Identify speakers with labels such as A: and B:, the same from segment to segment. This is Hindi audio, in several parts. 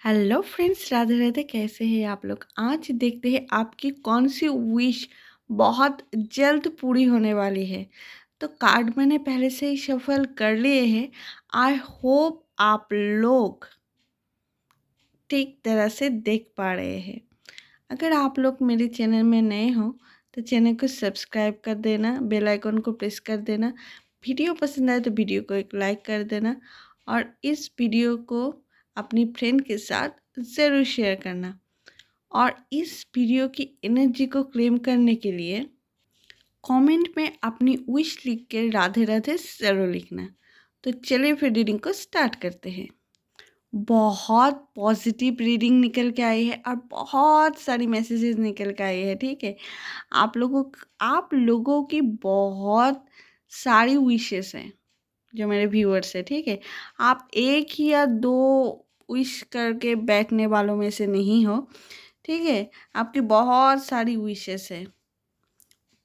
A: Hello friends, Radhe Radhe. कैसे हैं आप लोग? आज देखते हैं आपकी कौन सी विश बहुत जल्द पूरी होने वाली है। तो कार्ड मैंने पहले से ही शफल कर लिए हैं। आई होप आप लोग ठीक तरह से देख पा रहे हैं। अगर आप लोग मेरे चैनल में नए हो तो चैनल को सब्सक्राइब कर देना, बेल आइकन को प्रेस कर देना। वीडियो पसंद आए तो वीडियो को एक लाइक कर देना और इस वीडियो को अपनी फ्रेंड के साथ ज़रूर शेयर करना। और इस वीडियो की एनर्जी को क्लेम करने के लिए कमेंट में अपनी विश लिख के राधे राधे ज़रूर लिखना। तो चलिए फिर रीडिंग को स्टार्ट करते हैं। बहुत पॉजिटिव रीडिंग निकल के आई है और बहुत सारी मैसेजेस निकल के आई है। ठीक है, आप लोगों की बहुत सारी विशेस हैं जो मेरे व्यूअर्स हैं। ठीक है, आप एक ही या दो विश करके बैठने वालों में से नहीं हो। ठीक है, आपकी बहुत सारी विशेस है,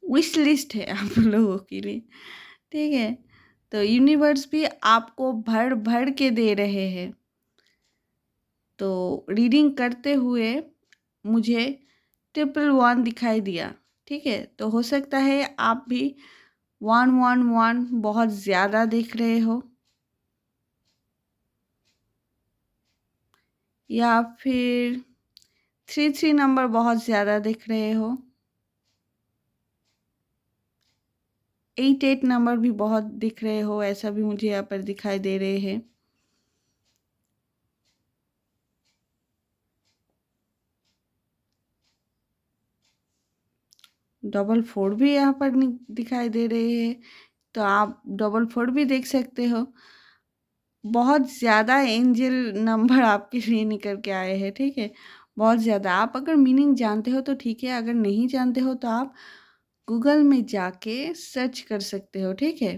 A: विश लिस्ट है आप लोगों के लिए। ठीक है, तो यूनिवर्स भी आपको भर भर के दे रहे हैं। तो रीडिंग करते हुए मुझे 111 दिखाई दिया। ठीक है, तो हो सकता है आप भी 111 बहुत ज़्यादा देख रहे हो, या फिर 33 नंबर बहुत ज़्यादा देख रहे हो। 88 नंबर भी बहुत दिख रहे हो, ऐसा भी मुझे यहाँ पर दिखाई दे रहे हैं। डबल फोर भी यहाँ पर दिखाई दे रहे हैं, तो आप डबल फोर भी देख सकते हो। बहुत ज़्यादा एंजल नंबर आपके लिए निकल के आए हैं। ठीक है, बहुत ज़्यादा। आप अगर मीनिंग जानते हो तो ठीक है, अगर नहीं जानते हो तो आप गूगल में जाके सर्च कर सकते हो। ठीक है,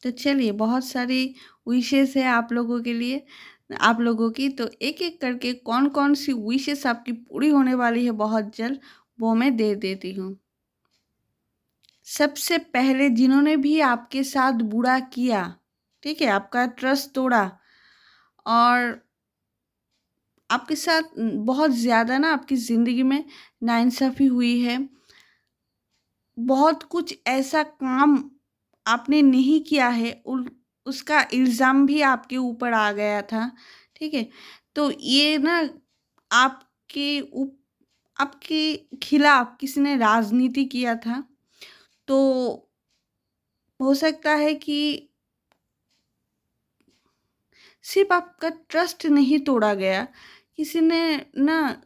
A: तो चलिए, बहुत सारी विशेस है आप लोगों के लिए, आप लोगों की। तो एक एक करके कौन कौन सी विशेस आपकी पूरी होने वाली है बहुत जल्द, वो मैं दे देती हूँ। सबसे पहले जिन्होंने भी आपके साथ बुरा किया, ठीक है, आपका ट्रस्ट तोड़ा और आपके साथ बहुत ज़्यादा ना आपकी ज़िंदगी में नाइंसाफ़ी हुई है। बहुत कुछ ऐसा काम आपने नहीं किया है, उसका इल्ज़ाम भी आपके ऊपर आ गया था। ठीक है, तो ये ना आपके ऊप आपके खिलाफ किसी ने राजनीति किया था। तो हो सकता है कि सिर्फ़ आपका ट्रस्ट नहीं तोड़ा गया, किसी ने ना,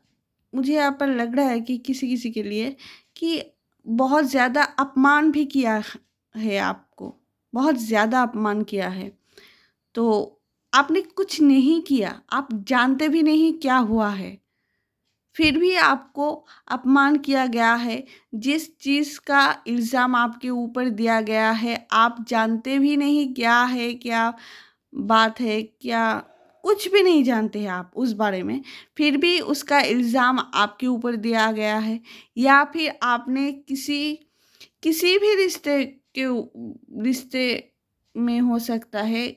A: मुझे यहाँ पर लग रहा है कि किसी-किसी के लिए कि बहुत ज़्यादा अपमान भी किया है आपको, बहुत ज़्यादा अपमान किया है। तो आपने कुछ नहीं किया, आप जानते भी नहीं क्या हुआ है, फिर भी आपको अपमान किया गया है। जिस चीज़ का इल्ज़ाम आपके ऊपर दिया गया है, आप जानते भी नहीं क्या है, क्या बात है, क्या कुछ भी नहीं जानते हैं आप उस बारे में, फिर भी उसका इल्ज़ाम आपके ऊपर दिया गया है। या फिर आपने किसी किसी भी रिश्ते में हो सकता है,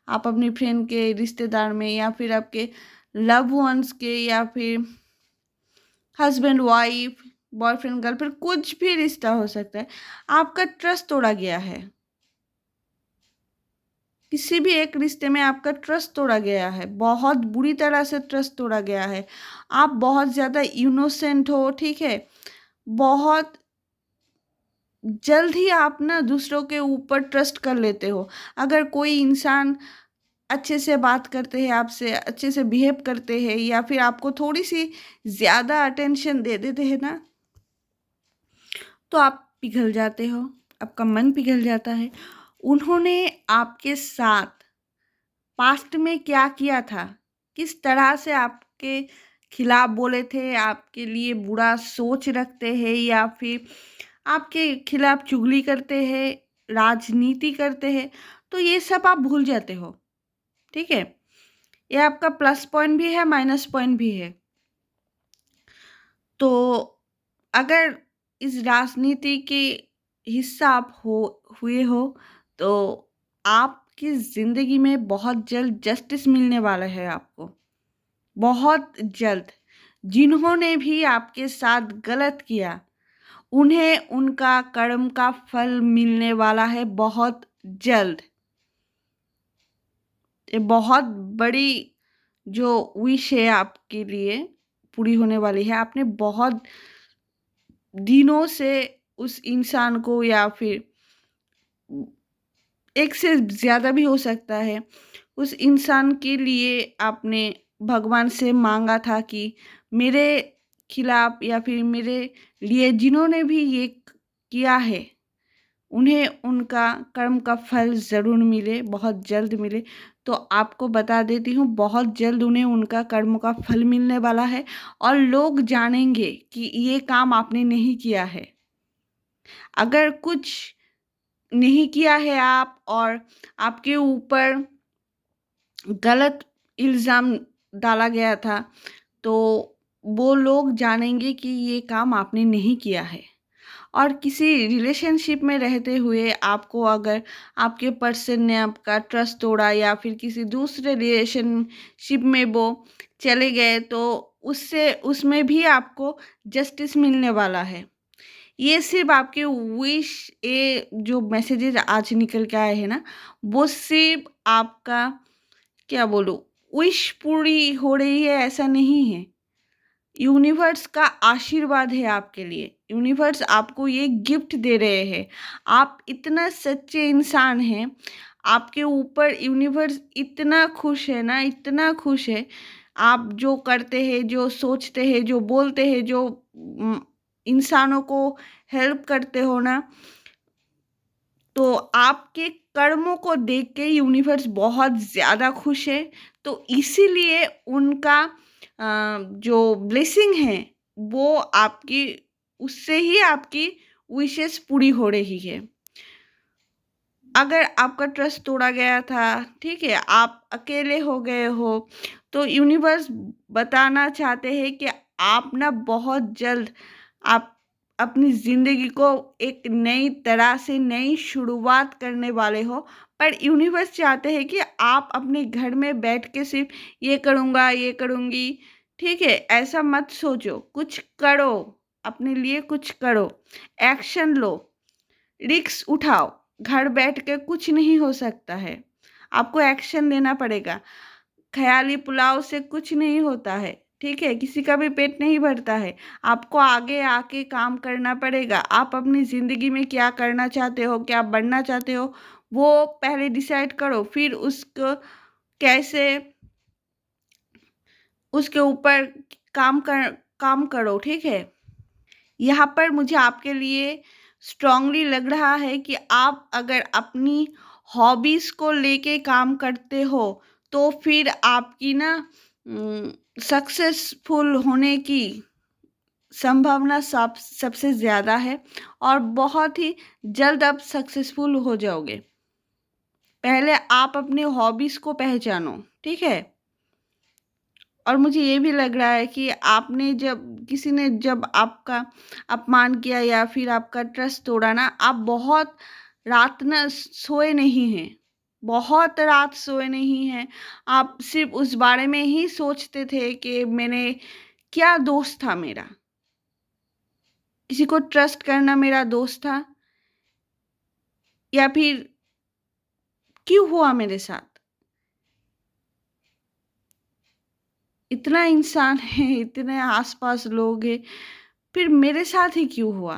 A: आप अपनी फ्रेंड के रिश्तेदार में, या फिर आपके लव वंस के, या फिर हस्बैंड वाइफ, बॉयफ्रेंड गर्लफ्रेंड, कुछ भी रिश्ता हो सकता है, आपका ट्रस्ट तोड़ा गया है। किसी भी एक रिश्ते में आपका ट्रस्ट तोड़ा गया है, बहुत बुरी तरह से ट्रस्ट तोड़ा गया है। आप बहुत ज़्यादा इनोसेंट हो। ठीक है, बहुत जल्द ही आप ना दूसरों के ऊपर ट्रस्ट कर लेते हो। अगर कोई इंसान अच्छे से बात करते हैं आपसे, अच्छे से बिहेव करते हैं, या फिर आपको थोड़ी सी ज़्यादा अटेंशन दे देते हैं ना, तो आप पिघल जाते हो, आपका मन पिघल जाता है। उन्होंने आपके साथ पास्ट में क्या किया था, किस तरह से आपके खिलाफ बोले थे, आपके लिए बुरा सोच रखते हैं, या फिर आपके खिलाफ चुगली करते हैं, राजनीति करते हैं, तो ये सब आप भूल जाते हो। ठीक है, ये आपका प्लस पॉइंट भी है, माइनस पॉइंट भी है। तो अगर इस राजनीति के हिस्सा आप हुए हो, तो आप आपकी ज़िंदगी में बहुत जल्द जस्टिस मिलने वाला है आपको, बहुत जल्द। जिन्होंने भी आपके साथ गलत किया, उन्हें उनका कर्म का फल मिलने वाला है बहुत जल्द। ये बहुत बड़ी जो विश है आपके लिए पूरी होने वाली है। आपने बहुत दिनों से उस इंसान को या फिर एक से ज़्यादा भी हो सकता है, उस इंसान के लिए आपने भगवान से माँगा था कि मेरे खिलाफ़ या फिर मेरे लिए जिन्होंने भी ये किया है, उन्हें उनका कर्म का फल ज़रूर मिले, बहुत जल्द मिले। तो आपको बता देती हूँ, बहुत जल्द उन्हें उनका कर्म का फल मिलने वाला है और लोग जानेंगे कि ये काम आपने नहीं किया है। अगर कुछ नहीं किया है आप और आपके ऊपर गलत इल्ज़ाम डाला गया था, तो वो लोग जानेंगे कि ये काम आपने नहीं किया है। और किसी रिलेशनशिप में रहते हुए आपको अगर आपके पर्सन ने आपका ट्रस्ट तोड़ा या फिर किसी दूसरे रिलेशनशिप में वो चले गए, तो उससे उसमें भी आपको जस्टिस मिलने वाला है। ये सिर्फ़ आपके विश, ये जो मैसेजेज़ आज निकल के आए हैं ना, वो सिर्फ़ आपका क्या बोलूँ, विश पूरी हो रही है ऐसा नहीं है। यूनिवर्स का आशीर्वाद है आपके लिए। यूनिवर्स आपको ये गिफ्ट दे रहे हैं। आप इतना सच्चे इंसान हैं, आपके ऊपर यूनिवर्स इतना खुश है ना, इतना खुश है। आप जो करते हैं, जो सोचते हैं, जो बोलते हैं, जो इंसानों को हेल्प करते हो ना, तो आपके कर्मों को देख के यूनिवर्स बहुत ज़्यादा खुश है। तो इसीलिए उनका जो ब्लेसिंग है, वो आपकी, उससे ही आपकी विशेस पूरी हो रही है। अगर आपका ट्रस्ट तोड़ा गया था, ठीक है, आप अकेले हो गए हो, तो यूनिवर्स बताना चाहते हैं कि आप ना बहुत जल्द आप अपनी ज़िंदगी को एक नई तरह से नई शुरुआत करने वाले हो। पर यूनिवर्स चाहते हैं कि आप अपने घर में बैठ के सिर्फ़ ये करूँगा, ये करूँगी, ठीक है? ऐसा मत सोचो, कुछ करो, अपने लिए कुछ करो, एक्शन लो। रिस्क उठाओ, घर बैठ के कुछ नहीं हो सकता है, आपको एक्शन लेना पड़ेगा। ख़याली पुलाव से कुछ नहीं होता है, ठीक है? किसी का भी पेट नहीं भरता है, आपको आगे आके काम करना पड़ेगा। आप अपनी ज़िंदगी में क्या करना चाहते हो, क्या बनना चाहते हो, वो पहले डिसाइड करो, फिर उसको कैसे उसके ऊपर काम करो, ठीक है? यहाँ पर मुझे आपके लिए स्ट्रांगली लग रहा है कि आप अगर अपनी हॉबीज़ को लेके काम करते हो, तो फिर आपकी ना सक्सेसफुल होने की संभावना सबसे ज़्यादा है और बहुत ही जल्द आप सक्सेसफुल हो जाओगे। पहले आप अपनी हॉबीज़ को पहचानो, ठीक है? और मुझे ये भी लग रहा है कि आपने जब किसी ने जब आपका अपमान किया या फिर आपका ट्रस्ट तोड़ा ना, आप बहुत रात ना सोए नहीं हैं, बहुत रात सोए नहीं हैं। आप सिर्फ़ उस बारे में ही सोचते थे कि मैंने क्या दोष था मेरा? किसी को ट्रस्ट करना मेरा दोष था या फिर क्यों हुआ मेरे साथ? इतना इंसान है, इतने आस-पास लोग हैं, फिर मेरे साथ ही क्यों हुआ?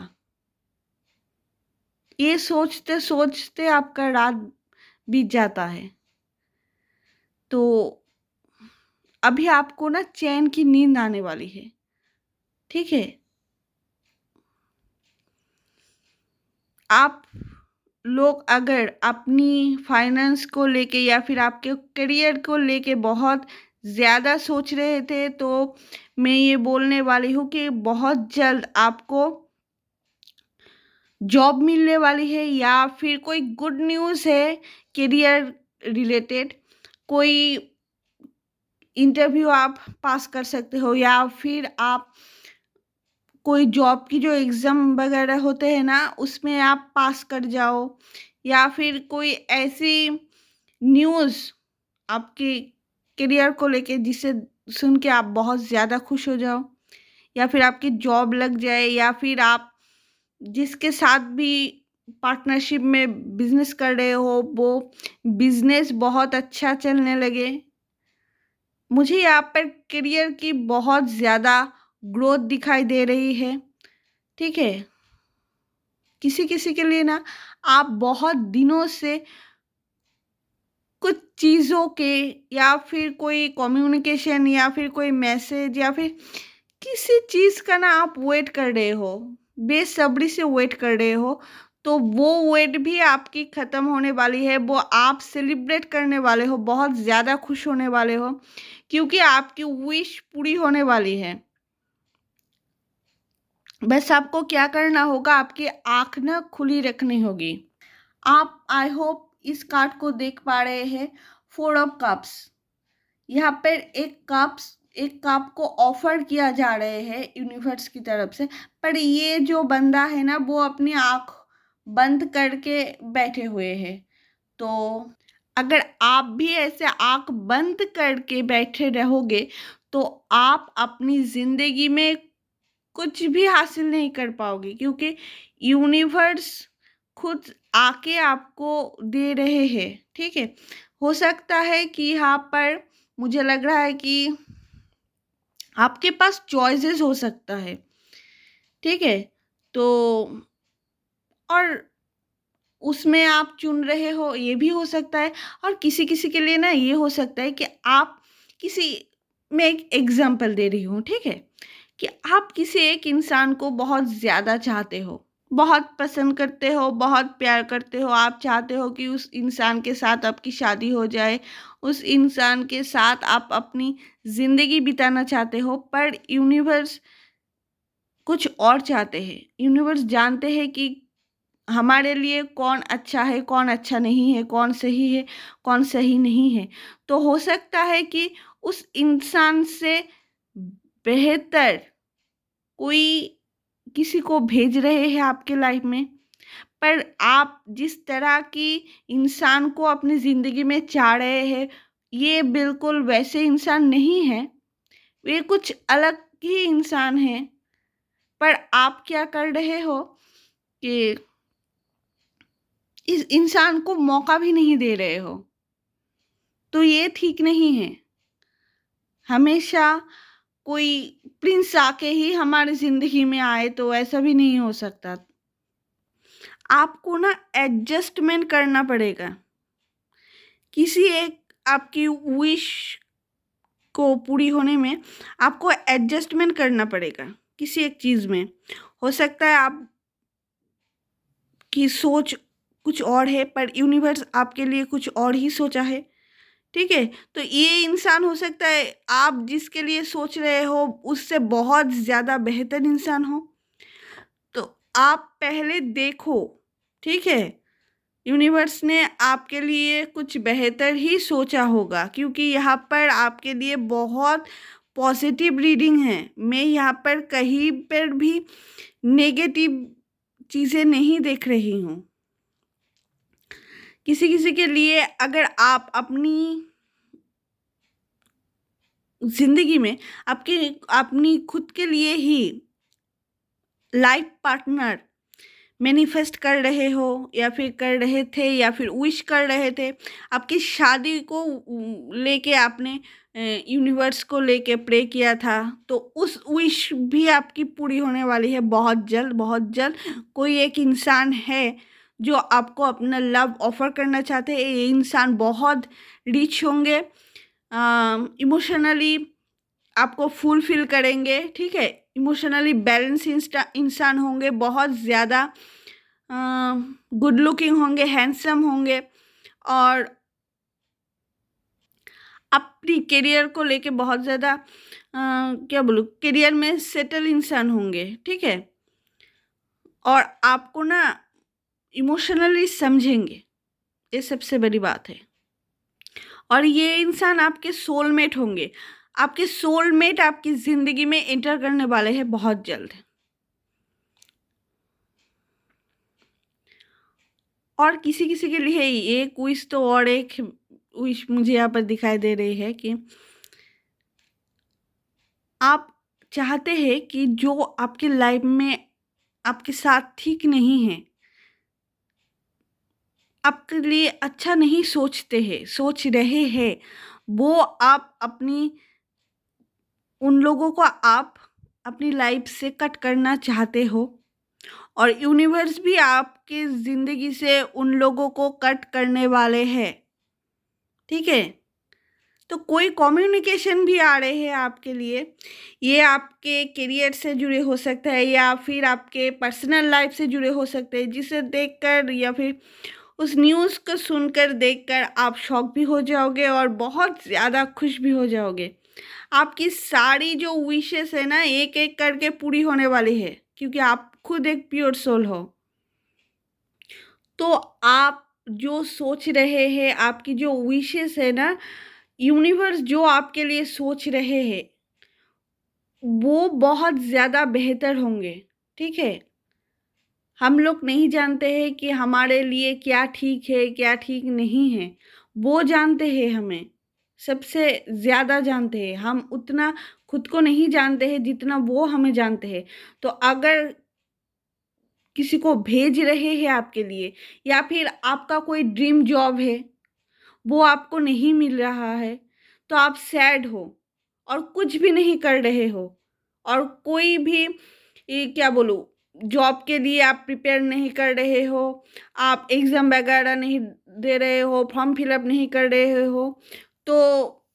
A: ये सोचते-सोचते आपका रात बीत जाता है। तो अभी आपको ना चैन की नींद आने वाली है, ठीक है? आप लोग अगर अपनी फाइनेंस को लेके या फिर आपके करियर को लेके बहुत ज़्यादा सोच रहे थे, तो मैं ये बोलने वाली हूँ कि बहुत जल्द आपको जॉब मिलने वाली है या फिर कोई गुड न्यूज़ है करियर रिलेटेड, कोई इंटरव्यू आप पास कर सकते हो या फिर आप कोई जॉब की जो एग्ज़ाम वगैरह होते हैं ना, उसमें आप पास कर जाओ या फिर कोई ऐसी न्यूज़ आपके करियर को लेके जिसे सुन के आप बहुत ज़्यादा खुश हो जाओ, या फिर आपकी जॉब लग जाए, या फिर आप जिसके साथ भी पार्टनरशिप में बिजनेस कर रहे हो वो बिजनेस बहुत अच्छा चलने लगे। मुझे यहाँ पर करियर की बहुत ज़्यादा ग्रोथ दिखाई दे रही है, ठीक है। किसी किसी के लिए ना, आप बहुत दिनों से कुछ चीज़ों के, या फिर कोई कम्युनिकेशन, या फिर कोई मैसेज, या फिर किसी चीज़ का ना आप वेट कर रहे हो, बेसब्री से वेट कर रहे हो, तो वो वेट भी आपकी ख़त्म होने वाली है। वो आप सेलिब्रेट करने वाले हो, बहुत ज़्यादा खुश होने वाले हो, क्योंकि आपकी विश पूरी होने वाली है। बस आपको क्या करना होगा, आपकी आँख ना खुली रखनी होगी। आप आई होप इस कार्ड को देख पा रहे हैं, 4 ऑफ कप्स। यहाँ पर एक कप को ऑफर किया जा रहे हैं यूनिवर्स की तरफ से, पर ये जो बंदा है ना वो अपनी आँख बंद करके बैठे हुए हैं। तो अगर आप भी ऐसे आँख बंद करके बैठे रहोगे तो आप अपनी ज़िंदगी में कुछ भी हासिल नहीं कर पाओगे, क्योंकि यूनिवर्स खुद आके आपको दे रहे हैं, ठीक है। हो सकता है कि यहाँ पर मुझे लग रहा है कि आपके पास चॉइसेस हो सकता है, ठीक है। तो और उसमें आप चुन रहे हो, ये भी हो सकता है। और किसी किसी के लिए ना ये हो सकता है कि आप किसी, मैं एक एग्जांपल दे रही हूँ, ठीक है, कि आप किसी एक इंसान को बहुत ज़्यादा चाहते हो, बहुत पसंद करते हो, बहुत प्यार करते हो। आप चाहते हो कि उस इंसान के साथ आपकी शादी हो जाए, उस इंसान के साथ आप अपनी ज़िंदगी बिताना चाहते हो, पर यूनिवर्स कुछ और चाहते हैं। यूनिवर्स जानते हैं कि हमारे लिए कौन अच्छा है, कौन अच्छा नहीं है, कौन सही है, कौन सही नहीं है। तो हो सकता है कि उस इंसान से बेहतर कोई किसी को भेज रहे हैं आपके लाइफ में, पर आप जिस तरह की इंसान को अपनी ज़िंदगी में चाह रहे हैं, ये बिल्कुल वैसे इंसान नहीं है। ये कुछ अलग ही इंसान है, पर आप क्या कर रहे हो कि इस इंसान को मौका भी नहीं दे रहे हो। तो ये ठीक नहीं है। हमेशा कोई प्रिंस आके ही हमारी ज़िंदगी में आए तो ऐसा भी नहीं हो सकता। आपको ना एडजस्टमेंट करना पड़ेगा। किसी एक आपकी विश को पूरी होने में आपको एडजस्टमेंट करना पड़ेगा किसी एक चीज़ में। हो सकता है आप की सोच कुछ और है, पर यूनिवर्स आपके लिए कुछ और ही सोचा है, ठीक है। तो ये इंसान हो सकता है आप जिसके लिए सोच रहे हो उससे बहुत ज़्यादा बेहतर इंसान हो। तो आप पहले देखो, ठीक है। यूनिवर्स ने आपके लिए कुछ बेहतर ही सोचा होगा, क्योंकि यहाँ पर आपके लिए बहुत पॉजिटिव रीडिंग है। मैं यहाँ पर कहीं पर भी नेगेटिव चीज़ें नहीं देख रही हूँ। किसी किसी के लिए अगर आप अपनी ज़िंदगी में आपके अपनी खुद के लिए ही लाइफ पार्टनर मैनिफेस्ट कर रहे हो, या फिर कर रहे थे, या फिर विश कर रहे थे, आपकी शादी को लेके आपने यूनिवर्स को लेके प्रे किया था, तो उस विश भी आपकी पूरी होने वाली है बहुत जल्द, बहुत जल्द। कोई एक इंसान है जो आपको अपना लव ऑफर करना चाहते हैं। ये इंसान बहुत रिच होंगे, इमोशनली आपको फुलफिल करेंगे, ठीक है। इमोशनली बैलेंस इंसान होंगे, बहुत ज़्यादा गुड लुकिंग होंगे, हैंडसम होंगे, और अपनी करियर को लेके बहुत ज़्यादा क्या बोलूँ, करियर में सेटल इंसान होंगे, ठीक है। और आपको ना इमोशनली समझेंगे, ये सबसे बड़ी बात है। और ये इंसान आपके सोलमेट होंगे। आपके सोलमेट आपकी ज़िंदगी में एंटर करने वाले हैं बहुत जल्द। और किसी किसी के लिए ये क्विज तो और एक विश मुझे यहाँ पर दिखाई दे रही है कि आप चाहते हैं कि जो आपकी लाइफ में आपके साथ ठीक नहीं है, आपके लिए अच्छा नहीं सोचते हैं, सोच रहे हैं, वो आप अपनी उन लोगों को आप अपनी लाइफ से कट करना चाहते हो और यूनिवर्स भी आपकी ज़िंदगी से उन लोगों को कट करने वाले हैं, ठीक है? तो कोई कम्युनिकेशन भी आ रहे हैं आपके लिए। ये आपके करियर से जुड़े हो सकता है या फिर आपके पर्सनल लाइफ से जुड़े हो सकते हैं, जिसे देखकर या फिर उस न्यूज़ को सुनकर देखकर आप शॉक भी हो जाओगे और बहुत ज़्यादा खुश भी हो जाओगे। आपकी सारी जो विशेस है ना, एक-एक करके पूरी होने वाली है, क्योंकि आप खुद एक प्योर सोल हो। तो आप जो सोच रहे हैं, आपकी जो विशेस है ना, यूनिवर्स जो आपके लिए सोच रहे हैं, वो बहुत ज़्यादा बेहतर होंगे, ठीक है? हम लोग नहीं जानते हैं कि हमारे लिए क्या ठीक है, क्या ठीक नहीं है। वो जानते हैं हमें, सबसे ज़्यादा जानते हैं। हम उतना खुद को नहीं जानते हैं जितना वो हमें जानते हैं। तो अगर किसी को भेज रहे हैं आपके लिए या फिर आपका कोई ड्रीम जॉब है, वो आपको नहीं मिल रहा है, तो आप सैड हो और कुछ भी नहीं कर रहे हो और कोई भी क्या बोलूँ, जॉब के लिए आप प्रिपेयर नहीं कर रहे हो, आप एग्ज़ाम वगैरह नहीं दे रहे हो, फॉर्म फिलअप नहीं कर रहे हो, तो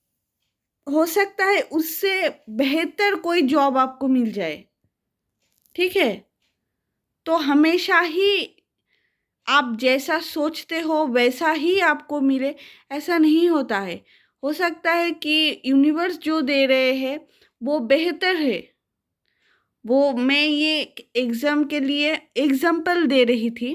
A: हो सकता है उससे बेहतर कोई जॉब आपको मिल जाए, ठीक है? तो हमेशा ही आप जैसा सोचते हो वैसा ही आपको मिले, ऐसा नहीं होता है। हो सकता है कि यूनिवर्स जो दे रहे हैं वो बेहतर है। वो मैं ये एग्ज़ाम के लिए एग्ज़ाम्पल दे रही थी।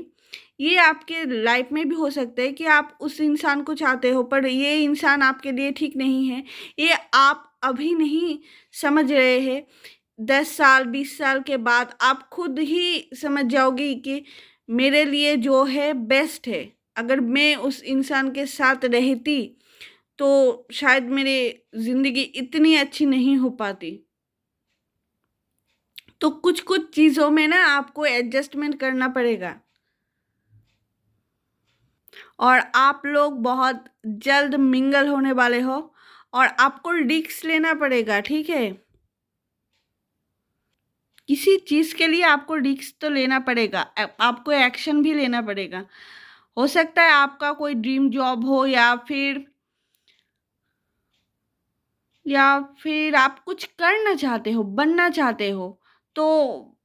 A: ये आपके लाइफ में भी हो सकता है कि आप उस इंसान को चाहते हो पर ये इंसान आपके लिए ठीक नहीं है। ये आप अभी नहीं समझ रहे हैं। 10 साल 20 साल के बाद आप खुद ही समझ जाओगी कि मेरे लिए जो है बेस्ट है। अगर मैं उस इंसान के साथ रहती तो शायद मेरी ज़िंदगी इतनी अच्छी नहीं हो पाती। तो कुछ-कुछ चीज़ों में ना आपको एडजस्टमेंट करना पड़ेगा और आप लोग बहुत जल्द मिंगल होने वाले हो और आपको रिस्क लेना पड़ेगा, ठीक है? किसी चीज़ के लिए आपको रिस्क तो लेना पड़ेगा, आपको एक्शन भी लेना पड़ेगा। हो सकता है आपका कोई ड्रीम जॉब हो या फिर आप कुछ करना चाहते हो, बनना चाहते हो, तो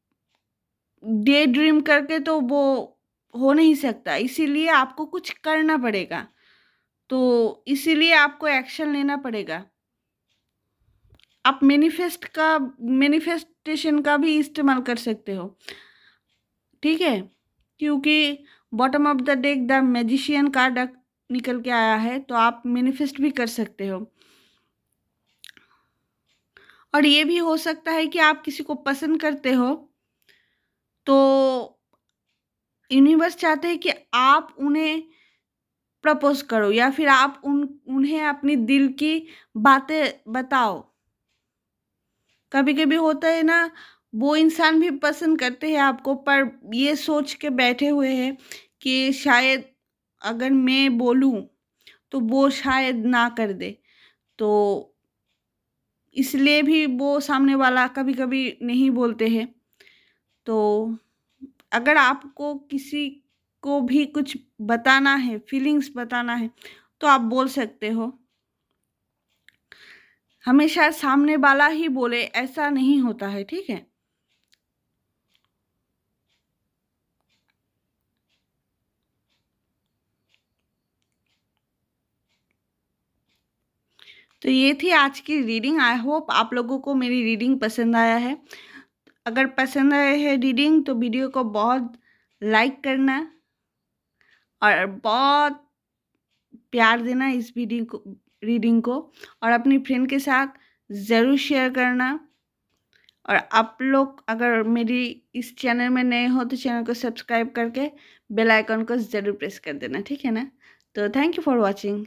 A: डे ड्रीम करके तो वो हो नहीं सकता, इसीलिए आपको कुछ करना पड़ेगा। तो इसीलिए आपको एक्शन लेना पड़ेगा। आप मैनिफेस्टेशन का भी इस्तेमाल कर सकते हो, ठीक है? क्योंकि bottom of the deck the magician card निकल के आया है, तो आप मैनिफेस्ट भी कर सकते हो। और ये भी हो सकता है कि आप किसी को पसंद करते हो, तो यूनिवर्स चाहते हैं कि आप उन्हें प्रपोज़ करो या फिर आप उन्हें अपनी दिल की बातें बताओ। कभी-कभी होता है ना, वो इंसान भी पसंद करते हैं आपको पर ये सोच के बैठे हुए हैं कि शायद अगर मैं बोलूँ, तो वो शायद ना कर दे। तो इसलिए भी वो सामने वाला कभी-कभी नहीं बोलते हैं। तो अगर आपको किसी को भी कुछ बताना है, फीलिंग्स बताना है, तो आप बोल सकते हो। हमेशा सामने वाला ही बोले ऐसा नहीं होता है, ठीक है? तो ये थी आज की रीडिंग। आई होप आप लोगों को मेरी रीडिंग पसंद आया है। अगर पसंद आया है रीडिंग तो वीडियो को बहुत लाइक करना और बहुत प्यार देना इस रीडिंग को और अपनी फ्रेंड के साथ ज़रूर शेयर करना। और आप लोग अगर मेरी इस चैनल में नए हो तो चैनल को सब्सक्राइब करके बेल आइकन को ज़रूर प्रेस कर देना, ठीक है ना? तो थैंक यू फॉर वॉचिंग।